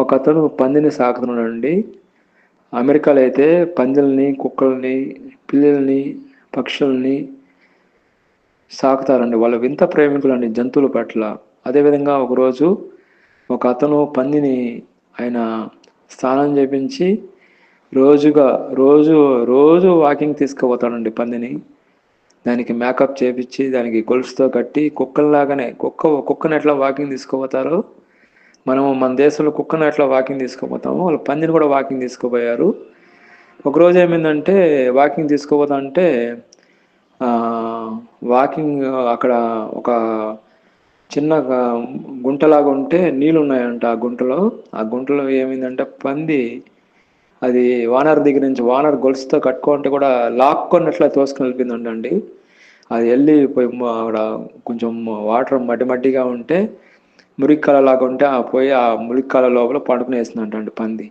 ఒకతను పందిని సాకుతున్నాడండి. అమెరికాలో అయితే పందుల్ని, కుక్కల్ని, పిల్లుల్ని, పక్షుల్ని సాకుతారండి. వాళ్ళు వింత ప్రేమికులండి జంతువుల పట్ల. అదేవిధంగా ఒకరోజు ఒక అతను పందిని ఆయన స్నానం చేపించి రోజుగా రోజు రోజు వాకింగ్ తీసుకుపోతాడండి పందిని. దానికి మేకప్ చేపించి దానికి గొలుసుతో కట్టి కుక్కల్లాగానే కుక్కను ఎట్లా వాకింగ్ తీసుకుపోతారో మనము మన దేశంలో కుక్కను ఎట్లా వాకింగ్ తీసుకుపోతామో వాళ్ళు పందిని కూడా వాకింగ్ తీసుకుపోయారు. ఒకరోజు ఏమైందంటే వాకింగ్ తీసుకుపోతా అంటే ఆ, వాకింగ్ అక్కడ ఒక చిన్న గుంటలాగా ఉంటే నీళ్ళు ఉన్నాయంట. ఆ గుంటలో ఏమైందంటే పంది అది వానర్ దగ్గర నుంచి వానర్ గొలుసుతో కట్టుకుంటే కూడా లాక్కొన్నట్లా తోసుకొని వెళ్ళిపోయిందండి. అది వెళ్ళి పోయి అక్కడ కొంచెం వాటర్ మట్టి మట్టిగా ఉంటే మురిక్కాల లాగా ఉంటే ఆ పోయి ఆ మురిక్కాల లోపల పడుకునేసిందంటండి పంది.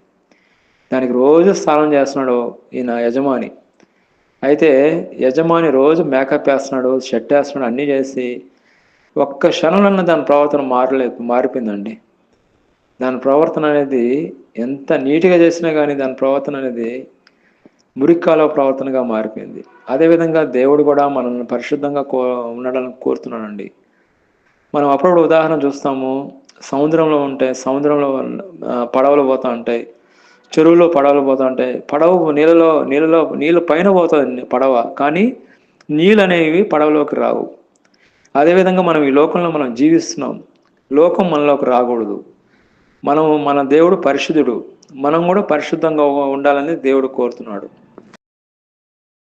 దానికి రోజు స్నానం చేస్తున్నాడు ఈయన యజమాని. అయితే యజమాని రోజు మేకప్ వేస్తున్నాడు, షర్ట్ వేస్తున్నాడు, అన్నీ చేసి ఒక్క క్షణంలో దాని ప్రవర్తన మారిపోయిందండి. దాని ప్రవర్తన అనేది ఎంత నీట్గా చేసినా కానీ దాని ప్రవర్తన అనేది మురిక్కాల ప్రవర్తనగా మారిపోయింది. అదేవిధంగా దేవుడు కూడా మనల్ని పరిశుద్ధంగా ఉండడానికి కోరుతున్నాడండి. మనం అప్పుడప్పుడు ఉదాహరణ చూస్తాము. సముద్రంలో ఉంటే సముద్రంలో పడవలు పోతూ ఉంటాయి, చెరువులో పడవలు పోతూ ఉంటాయి. పడవ నీళ్ళ పైన పోతుంది పడవ, కానీ నీళ్ళు అనేవి పడవలోకి రావు. అదేవిధంగా మనం ఈ లోకంలో మనం జీవిస్తున్నాం. లోకం మనలోకి రాకూడదు. మన దేవుడు పరిశుద్ధుడు. మనం కూడా పరిశుద్ధంగా ఉండాలని దేవుడు కోరుతున్నాడు.